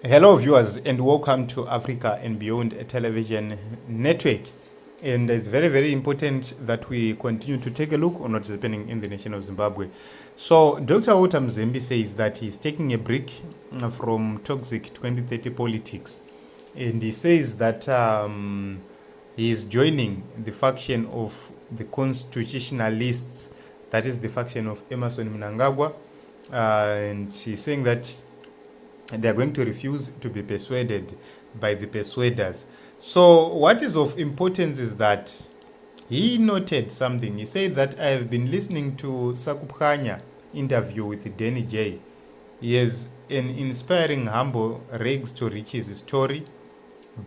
Hello viewers and welcome to Africa and Beyond Television Network. And it's very important that we continue to take a look on what's happening in the nation of Zimbabwe. So Dr. Mzembi says that he's taking a break from toxic 2030 politics. And he says that he is joining the faction of the constitutionalists, that is the faction of Emerson Mnangagwa. And he's saying that they are going to refuse to be persuaded by the persuaders. So what is of importance is that he noted something. He said that I have been listening to Sakuphanya interview with Danny J. He has an inspiring, humble rags to riches story,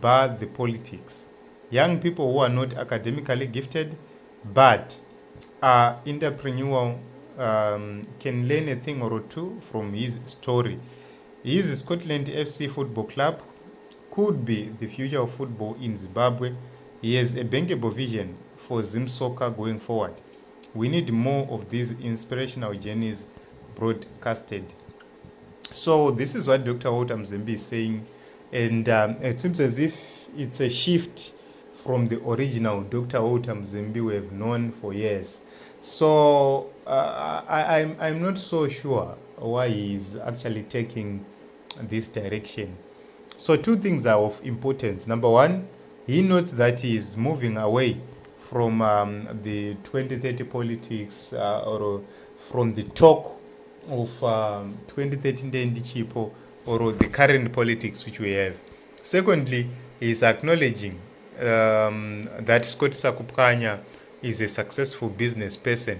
but the politics. Young people who are not academically gifted but are entrepreneurial can learn a thing or two from his story. His Scotland FC Football Club could be the future of football in Zimbabwe. He has a bankable vision for Zim soccer going forward. We need more of these inspirational journeys broadcasted. So this is what Dr. Mzembi is saying, and it seems as if it's a shift from the original Dr. Mzembi we have known for years. So I'm not so sure why he's actually taking this direction. So two things are of importance. Number one, he notes that he is moving away from the 2030 politics or from the talk of 2013 Chipo or the current politics which we have. Secondly, he is acknowledging that Scott Sakuphanya is a successful business person.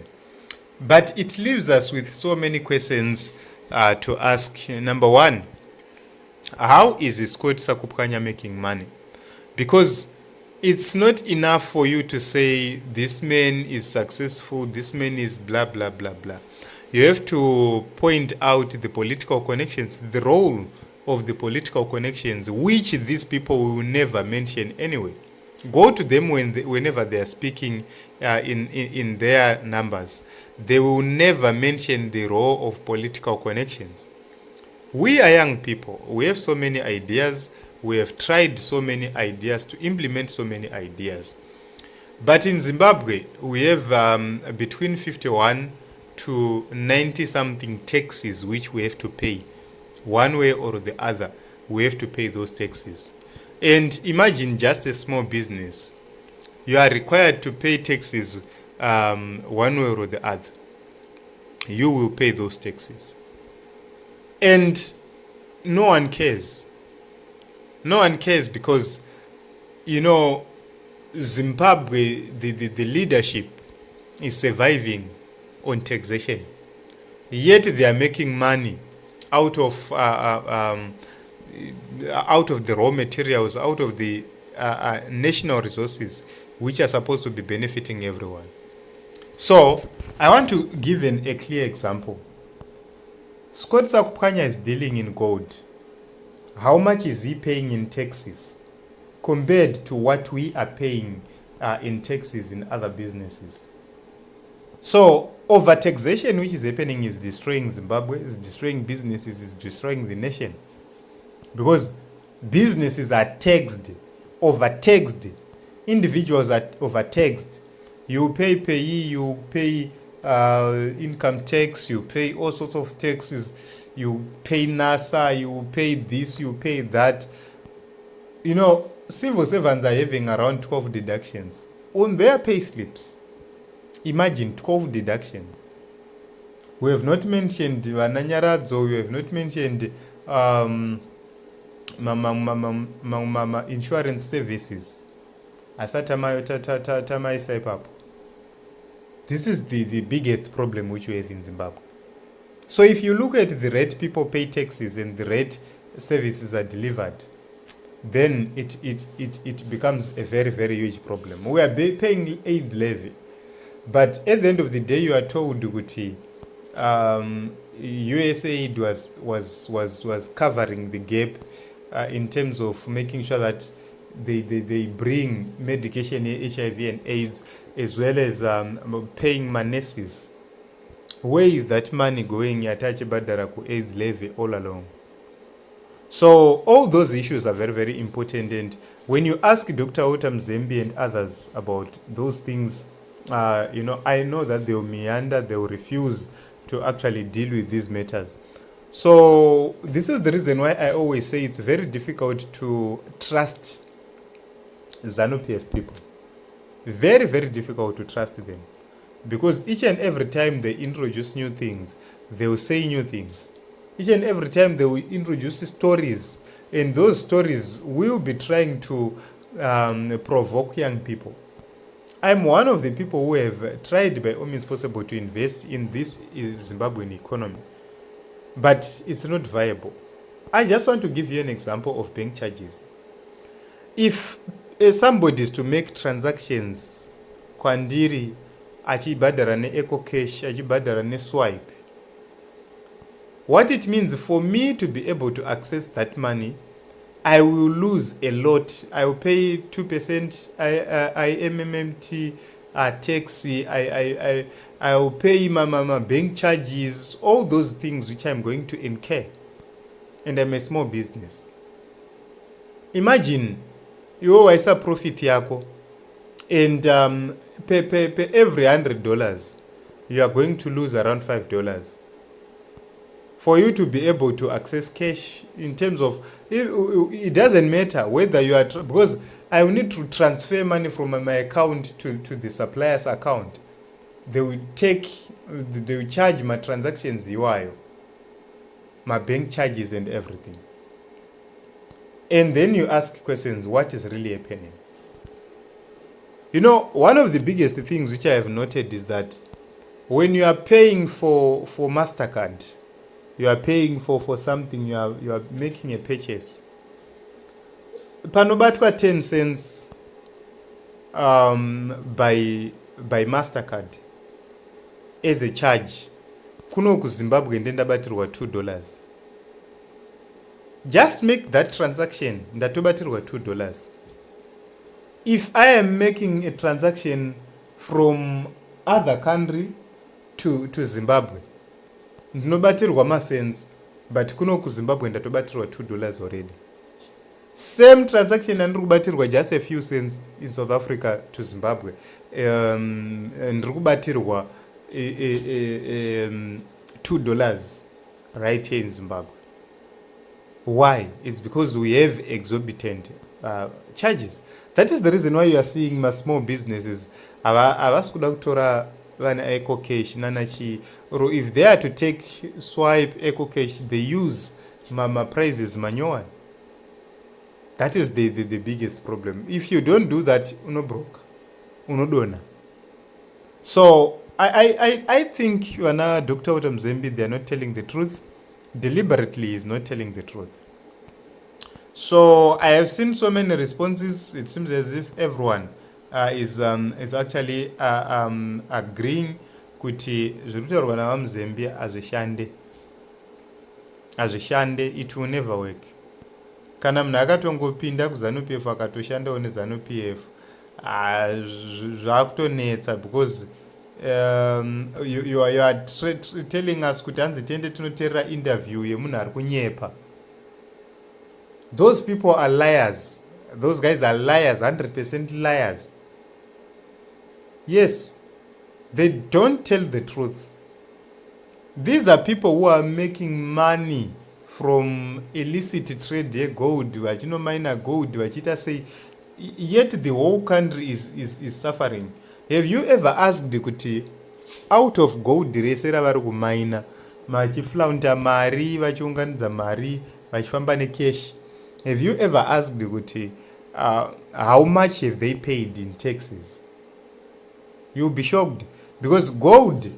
But it leaves us with so many questions to ask. Number one, how is Scott Sakuphanya making money? Because it's not enough for you to say this man is successful, this man is blah, blah, blah, blah. You have to point out the political connections, the role of the political connections, which these people will never mention anyway. Go to them whenever they are speaking in their numbers. They will never mention the role of political connections. We are young people. We have so many ideas. We have tried so many ideas to implement so many ideas. But in Zimbabwe, we have between 51 to 90 something taxes which we have to pay. One way or the other, we have to pay those taxes. And imagine just a small business. You are required to pay taxes one way or the other. You will pay those taxes. And no one cares. No one cares because, you know, Zimbabwe, the leadership is surviving on taxation. Yet they are making money out of the raw materials, out of the national resources, which are supposed to be benefiting everyone. So, I want to give a clear example. Scott Sakuphanya is dealing in gold. How much is he paying in taxes compared to what we are paying in taxes in other businesses? So, over-taxation which is happening is destroying Zimbabwe, is destroying businesses, is destroying the nation. Because businesses are taxed, overtaxed. Individuals are overtaxed. You pay payee, you pay income tax, you pay all sorts of taxes, you pay NASA, you pay this, you pay that. You know, civil servants are having around 12 deductions on their pay slips. Imagine 12 deductions. We have not mentioned Vananyaradzo, we have not mentioned mama insurance services. This is the biggest problem which we have in Zimbabwe. So if you look at the rate people pay taxes and the rate services are delivered, then it becomes a very huge problem. We are paying AIDS levy, but at the end of the day, you are told that USAID was covering the gap in terms of making sure that they bring medication, HIV and AIDS, as well as paying manesses. Where is that money going? Yatache badara ku AIDS levy all along. So all those issues are very, very important. And when you ask Dr. Mzembi and others about those things, I know that they will meander, they will refuse to actually deal with these matters. So this is the reason why I always say it's very difficult to trust Zanu PF people. Very, very difficult to trust them. Because each and every time they introduce new things, they will say new things. Each and every time they will introduce stories, and those stories will be trying to provoke young people. I'm one of the people who have tried by all means possible to invest in this Zimbabwean economy, but it's not viable. I just want to give you an example of bank charges. If somebody is to make transactions, kwandiri achibhadhara ne-ECOCASH, achibhadhara ne-swipe, what it means for me to be able to access that money, I will lose a lot. I will pay 2% IMMT tax. I will pay my bank charges, all those things which I'm going to incur. And I'm a small business. Imagine you always a profit yako, and pay every $100, you are going to lose around $5. For you to be able to access cash, in terms of, it doesn't matter whether you are, because I will need to transfer money from my account to the supplier's account. They will charge my transactions, my bank charges and everything. And then you ask questions, what is really happening? One of the biggest things which I have noted is that when you are paying for MasterCard, you are paying for something, you are making a purchase, panobatwa 10 cents by MasterCard as a charge, kuno ku Zimbabwe ndenda batirwa $2. Just make that transaction, ndatobatirwa $2. If I am making a transaction from other country to Zimbabwe, ndinobatirwa ma-cents, but kuno ku Zimbabwe ndatobatirwa $2 already. Same transaction ndiri kubatirwa just a few cents in South Africa to Zimbabwe, ndiri kubatirwa $2 right here in Zimbabwe. Why? It's because we have exorbitant charges. That is the reason why you are seeing my small businesses avasikuda kutora vana ECOCASH nanachi, or if they are to take swipe ECOCASH, they use my prices manual. That is the biggest problem. If you don't do that, uno broke, uno dona. So I think Dr. Mzembi, they are not telling the truth. Deliberately is not telling the truth. So I have seen so many responses. It seems as if everyone is actually agreeing kuti zvirikutorwa naMzembi azvishande, it will never work. Kana munhu akatongopinda kuZanu PF akatoshandawo neZanu PF, zvakutonetsa, because you are telling us kuti hanzi tiende tinoteerera interview yemunhu ari kunyepa. Those people are liars. Those guys are liars, 100% liars. Yes, they don't tell the truth. These are people who are making money from illicit trade, gold, minor gold, say, yet the whole country is suffering. Have you ever asked kuti out of gold resera vari kumaina vachiflaunta mari, vachiunganidza mari, vachifamba necash? Have you ever asked kuti how much have they paid in taxes? You'll be shocked, because gold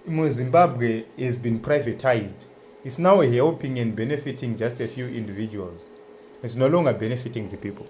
in Zimbabwe has been privatized. It's now helping and benefiting just a few individuals. It's no longer benefiting the people.